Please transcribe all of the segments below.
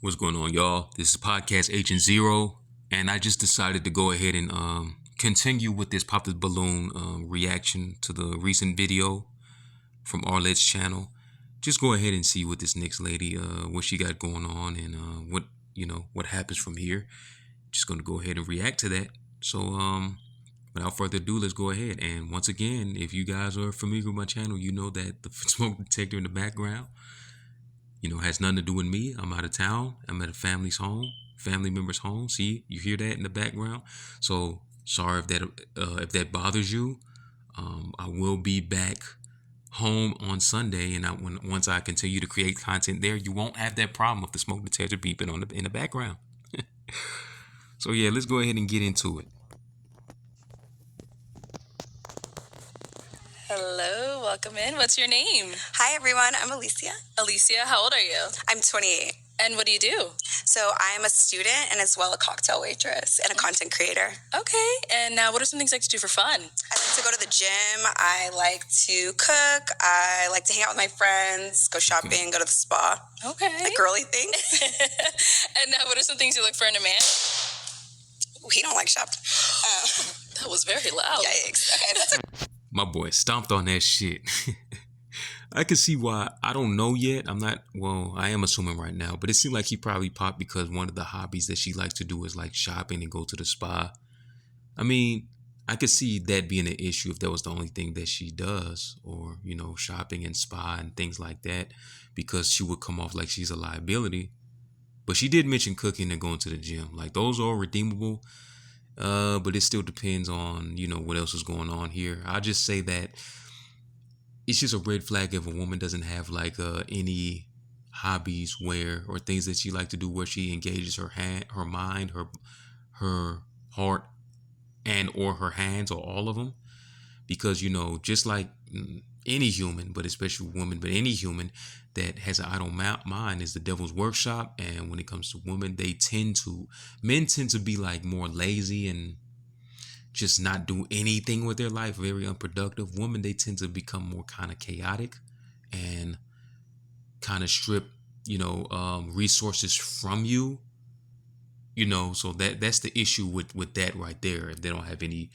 What's going on, y'all? This is Podcast Agent Zero, and I just decided to go ahead and continue with this Pop the Balloon reaction to the recent video from Arlett's channel. Just go ahead and see what this next lady, what she got going on, and what happens from here. Just gonna go ahead and react to that. So, without further ado, let's go ahead. And once again, if you guys are familiar with my channel, you know that the smoke detector in the background, has nothing to do with me. I'm out of town. I'm at a family member's home. See, you hear that in the background. So sorry if that bothers you. I will be back home on Sunday, and once I continue to create content there, you won't have that problem of the smoke detector beeping in the background. So yeah, let's go ahead and get into it. Hello, welcome in. What's your name? Hi everyone, I'm Alicia. Alicia, how old are you? I'm 28. And what do you do? So I'm a student and as well a cocktail waitress and a content creator. Okay, and what are some things you like to do for fun? I like to go to the gym, I like to cook, I like to hang out with my friends, go shopping, go to the spa. Okay. Like girly things. And what are some things you look for in a man? Ooh, he don't like shopped. That was very loud. Yikes. Okay, that's My boy stomped on that shit. I can see why. I don't know yet. I am assuming right now, but it seemed like he probably popped because one of the hobbies that she likes to do is like shopping and go to the spa. I mean, I could see that being an issue if that was the only thing that she does, or, shopping and spa and things like that, because she would come off like she's a liability. But she did mention cooking and going to the gym. Like, those are redeemable. But it still depends on, what else is going on here. I'll just say that it's just a red flag if a woman doesn't have like any hobbies or things that she like to do where she engages her mind, her heart, and or her hands, or all of them. Because, just like any human, but especially women, but any human that has an idle mind is the devil's workshop. And when it comes to women, men tend to be like more lazy and just not do anything with their life, very unproductive. Women, they tend to become more kind of chaotic and kind of strip, resources from you. So that's the issue with that right there. If they don't have any,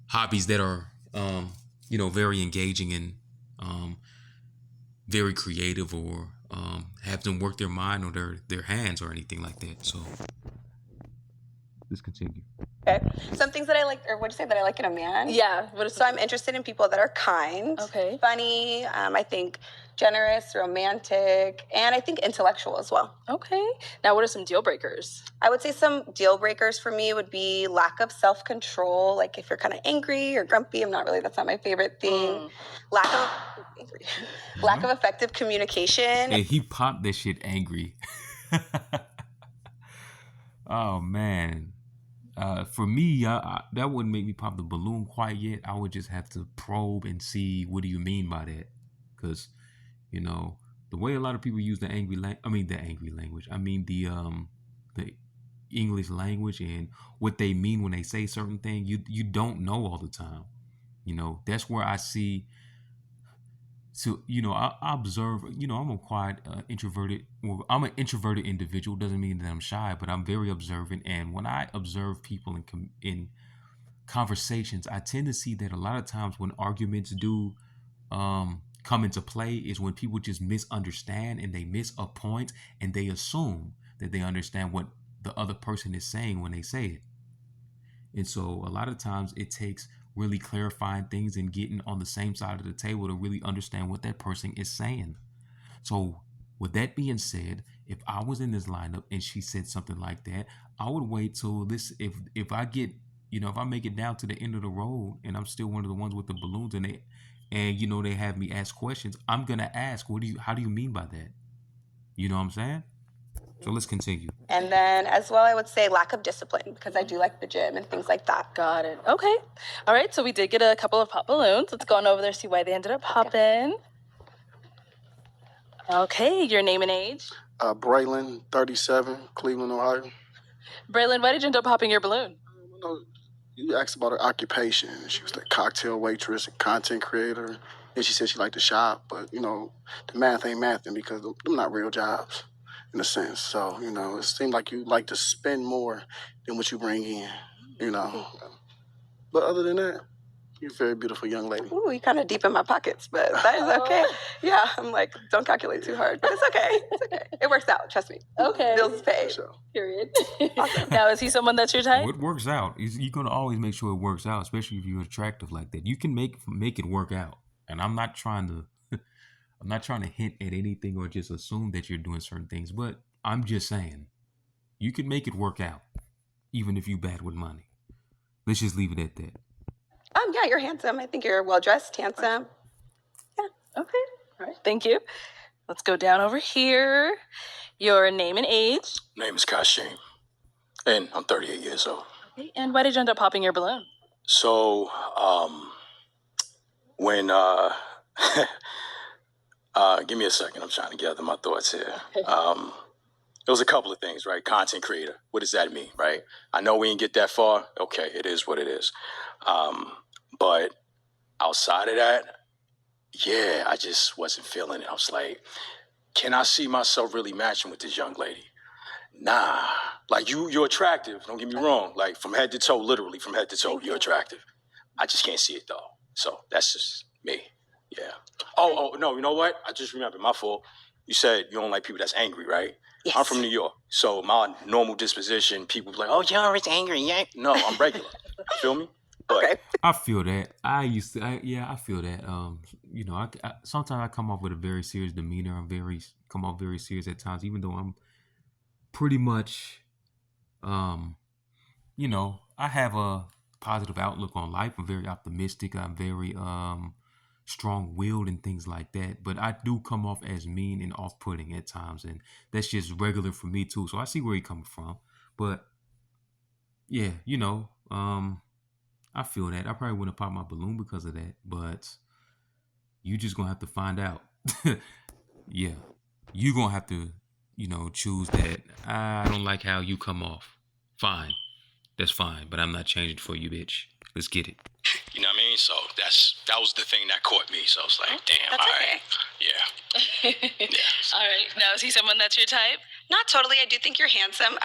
hobbies that are, very engaging and very creative, or have them work their mind or their hands or anything like that. So let's continue. okay. Some things that I like, or what'd you say that I like in a man? Yeah. So I'm interested in people that are kind, Okay. funny, I think generous, romantic, and I think intellectual as well. Okay. Now, what are some deal breakers? I would say some deal breakers for me would be lack of self-control. Like if you're kind of angry or grumpy, that's not my favorite thing. Lack of effective communication. And he popped that shit angry. Oh man. For me, that wouldn't make me pop the balloon quite yet. I would just have to probe and see, what do you mean by that? Because, the way a lot of people use the angry language. I mean the English language, and what they mean when they say certain things. You don't know all the time. That's where I see. So, I observe, I'm a quiet, introverted, well, I'm an introverted individual. Doesn't mean that I'm shy, but I'm very observant. And when I observe people in conversations, I tend to see that a lot of times when arguments do come into play is when people just misunderstand and they miss a point, and they assume that they understand what the other person is saying when they say it. And so a lot of times it takes really clarifying things and getting on the same side of the table to really understand what that person is saying. So with that being said, if I was in this lineup and she said something like that, I would wait till this, if I get, if I make it down to the end of the road and I'm still one of the ones with the balloons in it, and they have me ask questions, I'm gonna ask, how do you mean by that? You know what I'm saying? So let's continue. And then as well, I would say lack of discipline, because I do like the gym and things like that. Got it. Okay. All right. So we did get a couple of pop balloons. Let's go on over there, see why they ended up popping. Okay. Your name and age? Braylon, 37, Cleveland, Ohio. Braylon, why did you end up popping your balloon? You asked about her occupation. She was the cocktail waitress and content creator. And she said she liked to shop, but, you know, the math ain't mathing because them not real jobs in a sense. So, you know, it seemed like you like to spend more than what you bring in, you know. But other than that, you're a very beautiful young lady. Ooh, you kind of deep in my pockets, but that is okay. Yeah, I'm like, don't calculate too hard, but it's okay. It's okay. It works out. Trust me. Okay. Bills is For paid. sure. Period. Now, is he someone that's your type? Well, it works out. You're gonna always make sure it works out, especially if you're attractive like that. You can make it work out. And I'm not trying to I'm not trying to hint at anything or just assume that you're doing certain things, but I'm just saying you can make it work out, even if you bad with money. Let's just leave it at that. Yeah, you're handsome. I think you're well dressed, handsome. Okay. All right. Thank you. Let's go down over here. Your name and age. Name is Kashim, and I'm 38 years old. Okay. And why did you end up popping your balloon? So, when give me a second. I'm trying to gather my thoughts here. It was a couple of things, right? Content creator. What does that mean, right? I know we didn't get that far. Okay, it is what it is. But outside of that, yeah, I just wasn't feeling it. I was like, can I see myself really matching with this young lady? Nah. Like you're attractive. Don't get me wrong. Like from head to toe, literally from head to toe, you're attractive. I just can't see it though. So that's just me. Yeah. Oh no, you know what? I just remembered, my fault. You said you don't like people that's angry, right? Yes. I'm from New York. So my normal disposition, people be like, oh, you're always angry. Yeah. No, I'm regular. Feel me? But Okay. I feel that. I feel that. You know, I sometimes I come off with a very serious demeanor. Come off very serious at times, even though I'm pretty much, you know, I have a positive outlook on life. I'm very optimistic. I'm very strong-willed and things like that. But I do come off as mean and off-putting at times, and that's just regular for me too. So I see where you're coming from. But yeah, you know, I feel that. I probably wouldn't pop my balloon because of that, but you just gonna have to find out. Yeah, you gonna have to, you know, choose that. I don't like how you come off. Fine, that's fine, but I'm not changing for you, bitch. Let's get it. you know what I mean? So that was the thing that caught me. So I was like, damn, That's all okay. right. Yeah. All right. Now, is he someone that's your type? Not totally. I do think you're handsome.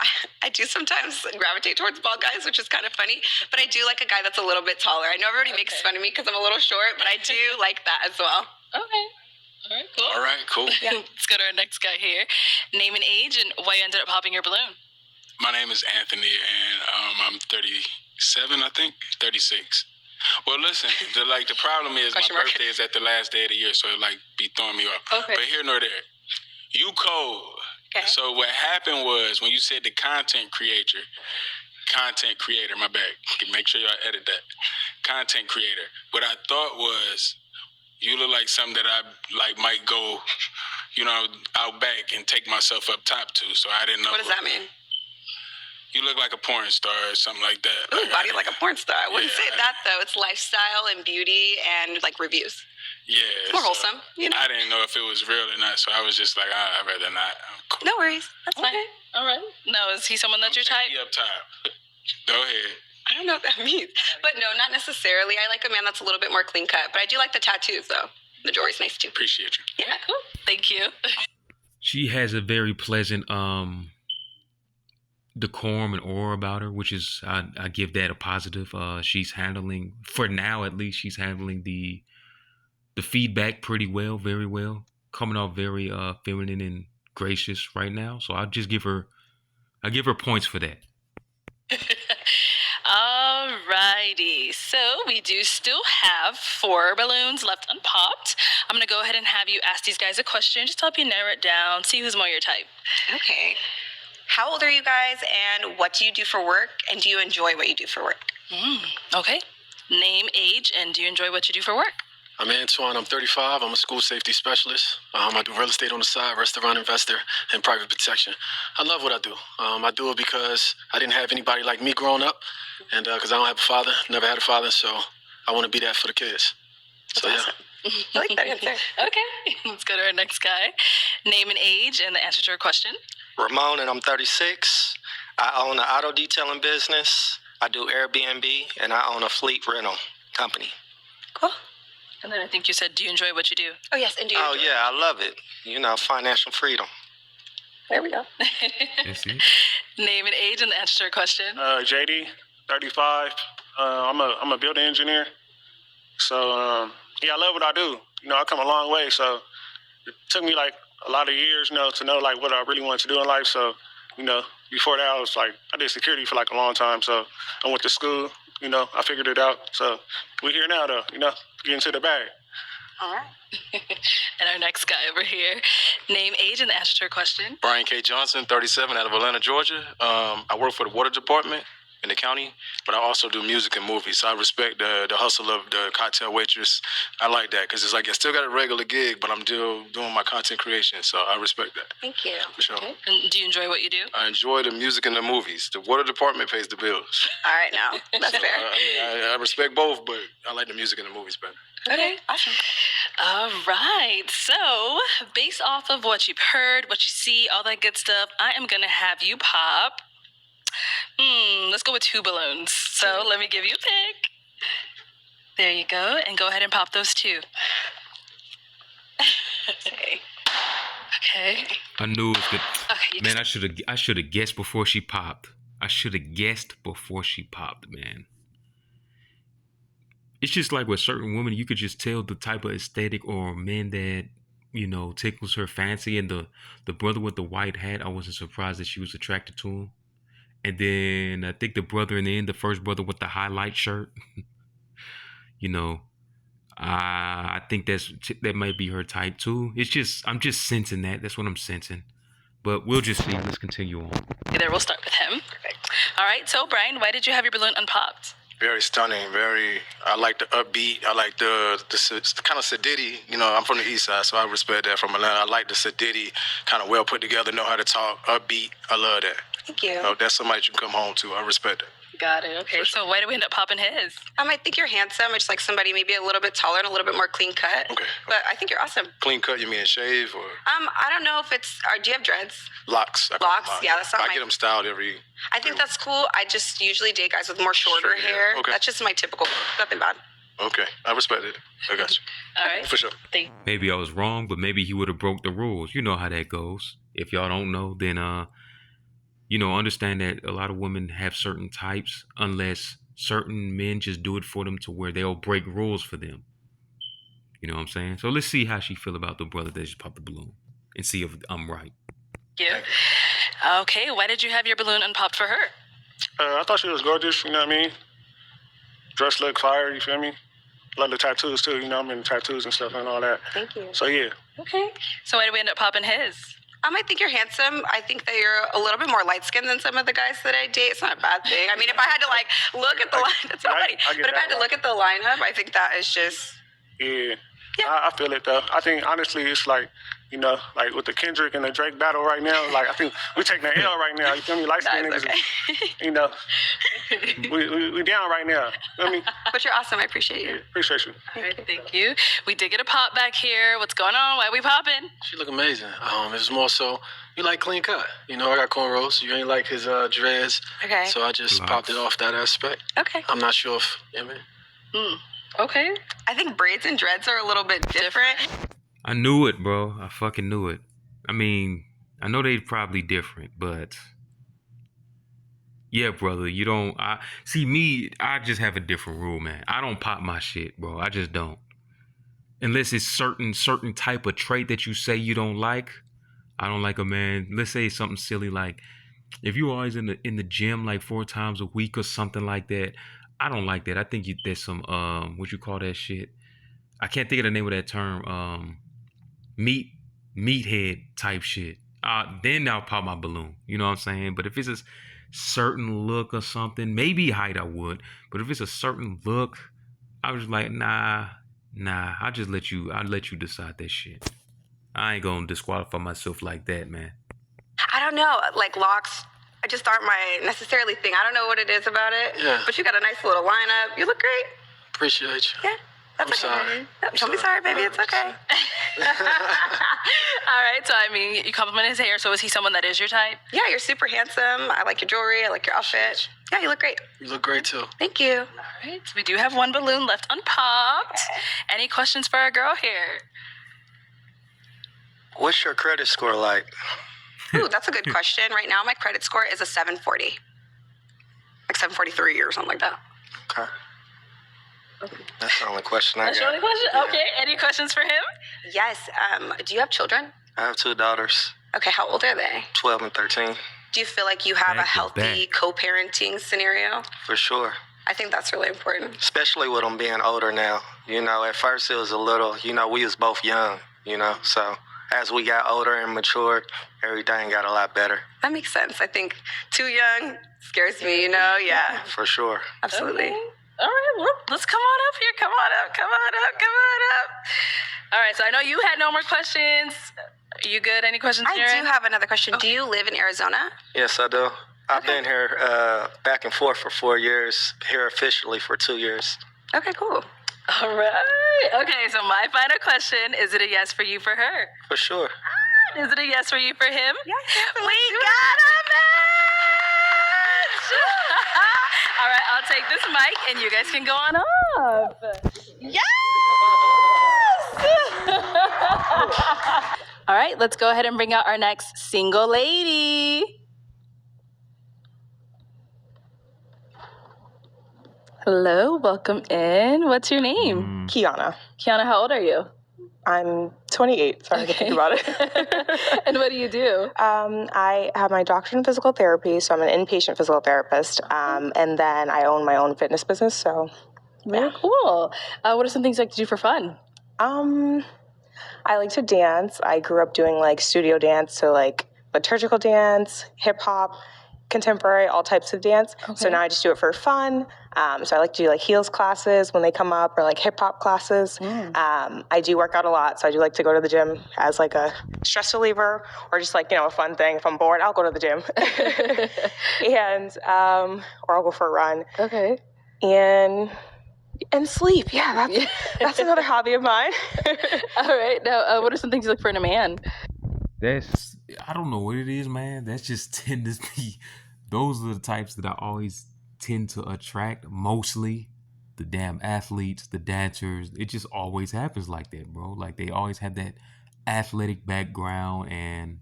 I do sometimes gravitate towards bald guys, which is kind of funny. But I do like a guy that's a little bit taller. I know everybody makes fun of me because I'm a little short, but I do like that as well. Okay. All right. Cool. All right, cool. Yeah. Let's go to our next guy here. Name and age, and why you ended up popping your balloon. My name is Anthony, and I'm 37, I think, 36. Well, listen, the problem is Question my mark. birthday is at the last day of the year, so it be throwing me off. Okay. But here nor there, you cold. Okay. So what happened was when you said the content creator, my bad. Make sure y'all edit that. Content creator. What I thought was you look like something that I might go, you know, out back and take myself up top to. So I didn't know. What does that mean? You look like a porn star or something like that. Ooh, body like a porn star. I wouldn't say Yeah. that, though. It's lifestyle and beauty and, like, reviews. Yeah. It's more wholesome, you know? I didn't know if it was real or not, so I was just like, I'd rather not. I'm cool. No worries. That's fine. Okay. All right. Now, is he someone that's your type? Be up top. Go ahead. I don't know what that means. But no, not necessarily. I like a man that's a little bit more clean cut. But I do like the tattoos, though. The jewelry's nice, too. Appreciate you. Yeah. Cool. Thank you. She has a very pleasant decorum and aura about her, which is I give that a positive. She's handling, for now at least, she's handling the feedback pretty well, very well, coming off very feminine and gracious right now. So I give her points for that. Alrighty. So we do still have 4 balloons left unpopped. I'm gonna go ahead and have you ask these guys a question, just to help you narrow it down, see who's more your type. Okay. How old are you guys, and what do you do for work, and do you enjoy what you do for work? Okay. Name, age, and do you enjoy what you do for work? I'm Antoine. I'm 35. I'm a school safety specialist. I do real estate on the side, restaurant investor, and private protection. I love what I do. I do it because I didn't have anybody like me growing up, and because I don't have a father, never had a father, so I want to be that for the kids. So yeah. I like that answer. Okay. Let's go to our next guy. Name and age, and the answer to our question. Ramon, and I'm 36. I own an auto detailing business. I do Airbnb, and I own a fleet rental company. Cool. And then I think you said, do you enjoy what you do? Oh, yes, and do you Oh enjoy- yeah, I love it. You know, financial freedom. There we go. That's it. Name and age and the answer to your question. JD, 35. I'm a building engineer. So yeah, I love what I do. You know, I come a long way. So it took me like a lot of years, you know, to know like what I really wanted to do in life. So, you know, before that I did security for like a long time. So I went to school, you know, I figured it out. So we're here now though, you know, getting to the bag. All right. And our next guy over here. Name, age, and the answer to your question. Brian K. Johnson, 37, out of Atlanta, Georgia. I work for the water department in the county, but I also do music and movies. So I respect the hustle of the cocktail waitress. I like that because it's like I still got a regular gig, but I'm still doing my content creation. So I respect that. Thank you. For sure. Okay. And do you enjoy what you do? I enjoy the music and the movies. The water department pays the bills. All right, now. That's fair. I respect both, but I like the music and the movies better. Okay, awesome. All right. So, based off of what you've heard, what you see, all that good stuff, I am going to have you pop. Let's go with 2 balloons. So, let me give you a pick. There you go. And go ahead and pop those 2. Okay. I knew it was good. Okay. Man, I should have guessed before she popped. I should have guessed before she popped, man. It's just like with certain women, you could just tell the type of aesthetic or man that, you know, tickles her fancy. And the brother with the white hat, I wasn't surprised that she was attracted to him. And then I think the brother in the end, the first brother with the highlight shirt, you know, I think that might be her type too. It's just, I'm just sensing that. That's what I'm sensing. But we'll just see. Let's continue on. Okay, there, we'll start with him. Perfect. All right. So, Brian, why did you have your balloon unpopped? Very stunning. I like the upbeat. I like the kind of sedity. You know, I'm from the east side, so I respect that from Atlanta. I like the sedity, kind of well put together, know how to talk, upbeat. I love that. Thank you. You know, that's somebody you can come home to. I respect that. Got it. Okay. So, why did we end up popping his? I think you're handsome. It's like somebody maybe a little bit taller and a little bit more clean cut. Okay. But I think you're awesome. Clean cut, you mean shave or I don't know if it's. Do you have dreads? locks? I call Locks? them Yeah, that's not I my- get them styled every. I think that's cool. I just usually date guys with more shorter Short hair. hair. Okay. That's just my typical. Nothing bad. Okay, I respect it. I got you. All right. For sure. Maybe I was wrong, but maybe he would have broke the rules. You know how that goes. If y'all don't know, then you know, understand that a lot of women have certain types unless certain men just do it for them to where they'll break rules for them. You know what I'm saying? So let's see how she feel about the brother that just popped the balloon and see if I'm right. Thank you. Okay. Why did you have your balloon unpopped for her? I thought she was gorgeous, you know what I mean? Dress look fire, you feel me? Love the tattoos too, you know, I'm into tattoos and stuff and all that. Thank you. So yeah. Okay. So, why did we end up popping his? I think you're handsome. I think that you're a little bit more light skinned than some of the guys that I date. It's not a bad thing. I mean, if I had to like look at the line, that's not funny. I get But if I that had to one. look at the lineup, I think that is just. Yeah. Yeah. I feel it though. I think honestly it's like, you know, like with the Kendrick and the Drake battle right now, like I think we're taking the L right now. You feel me? Light skinned That's niggas, okay. you know. we down right now. You feel me? But you're awesome. I appreciate you. Appreciate you. All right. Thank you. We did get a pop back here. What's going on? Why are we popping? She look amazing. It was more so you like clean cut. You know, I got cornrows. You ain't like his dreads. Okay. So I just Locks. popped it off that aspect. Okay. I'm not sure if Okay. I think braids and dreads are a little bit different. I knew it, bro. I fucking knew it. I mean, I know they probably different, but yeah, brother, you don't. See me. I just have a different rule, man. I don't pop my shit, bro. I just don't. Unless it's certain type of trait that you say you don't like. I don't like a man. Let's say something silly like if you're always in the gym like 4 times a week or something like that. I don't like that. I think there's some what you call that shit. I can't think of the name of that term. Meathead type shit. Then I'll pop my balloon. You know what I'm saying? But if it's a certain look or something, maybe height I would. But if it's a certain look, I was like, nah. I'll let you decide that shit. I ain't gonna disqualify myself like that, man. I don't know. Like locks, just aren't my necessarily thing. I don't know what it is about it. Yeah. But you got a nice little lineup. You look great. appreciate you. Yeah. That's I'm sorry. okay. Don't be sorry, baby. It's okay. All right. So, I mean, you compliment his hair. So, is he someone that is your type? Yeah, you're super handsome. I like your jewelry. I like your outfit. Yeah, you look great. You look great too. Thank you. All right. So we do have one balloon left unpopped. Any questions for our girl here? What's your credit score like? Ooh, that's a good question. Right now, my credit score is a 740. Like 743 or something like that. Okay. That's the only question I That's got. your only question? Yeah. Okay. Any questions for him? Yes. Do you have children? I have 2 daughters, Okay, how old are they? 12 and 13, Do you feel like you have a Back to healthy back. co-parenting scenario? for sure. I think that's really important. Especially with them being older now. You know, at first it was a little, you know, we was both young, you know. So as we got older and matured, everything got a lot better, That makes sense. I think too young scares me, you know? Yeah, for sure. absolutely. Okay. All right, well, let's come on up here. Come on up. All right, so I know you had no more questions. Are you good? Any questions, I Sharon? do have another question. Do you live in Arizona? Yes, I do. I've Okay. been here back and forth for 4 years, here officially for 2 years. Okay, cool. All right. Okay, so my final question, is it a yes for you for her? For sure. Is it a yes for you for him? Yeah, We got a match! All right, I'll take this mic and you guys can go on up. Yes! All right, let's go ahead and bring out our next single lady. Hello, welcome in. What's your name? Kiana. Kiana, how old are you? I'm 28. Sorry to think about it. And what do you do? I have my doctorate in physical therapy, so I'm an inpatient physical therapist. And then I own my own fitness business. So, Very cool. What are some things you like to do for fun? I like to dance. I grew up doing like studio dance, so like liturgical dance, hip hop, contemporary, all types of dance. Okay. So now I just do it for fun. So I like to do like heels classes when they come up, or like hip hop classes. I do work out a lot, so I do like to go to the gym as like a stress reliever, or just like, you know, a fun thing. If I'm bored, I'll go to the gym. And or I'll go for a run. Okay. And sleep. Yeah, that's another hobby of mine. All right. Now, what are some things you look for in a man? That's, I don't know what it is, man. That's just tend to be, those are the types that I always tend to attract, mostly the damn athletes, the dancers. It just always happens like that, bro. Like they always have that athletic background and,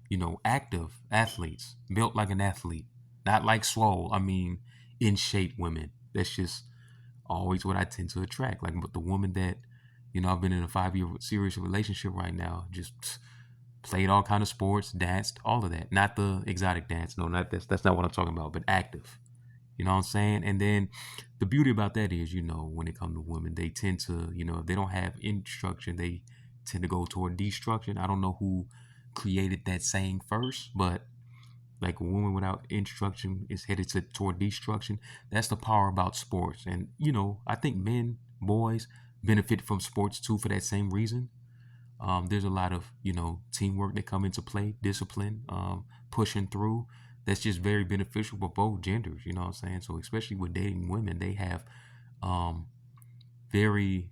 you know, active athletes, built like an athlete, not like swole. I mean, in shape women. That's just always what I tend to attract. Like, but the woman that, you know, I've been in a 5-year serious relationship right now, just played all kind of sports, danced, all of that. Not the exotic dance. No, not that's not what I'm talking about, but active. You know what I'm saying? And then the beauty about that is, you know, when it comes to women, they tend to, you know, if they don't have instruction, they tend to go toward destruction. I don't know who created that saying first, but like a woman without instruction is headed toward destruction. That's the power about sports. And, you know, I think men, boys benefit from sports too for that same reason. There's a lot of, you know, teamwork that come into play, discipline, pushing through. That's just very beneficial for both genders, you know what I'm saying? So especially with dating women, they have very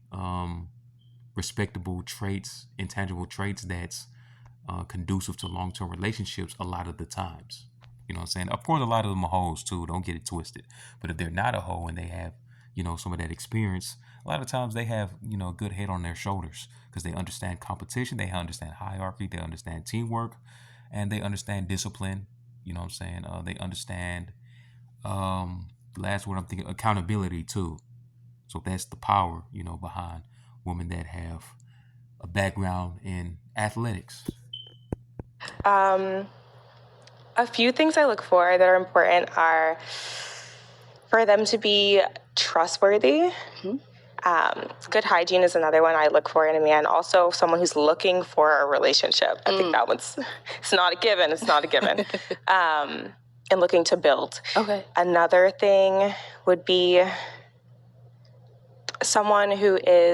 respectable traits, intangible traits that's conducive to long-term relationships a lot of the times. You know what I'm saying? Of course, a lot of them are hoes too. Don't get it twisted. But if they're not a hoe and they have, you know, some of that experience, a lot of times they have, you know, a good head on their shoulders because they understand competition, they understand hierarchy, they understand teamwork, and they understand discipline. You know what I'm saying? They understand, the last word I'm thinking, accountability too. So that's the power, you know, behind women that have a background in athletics. A few things I look for that are important are for them to be trustworthy. Good hygiene is another one I look for in a man. Also, someone who's looking for a relationship. I think that one's, it's not a given. It's not a given. And looking to build. Okay. Another thing would be someone who is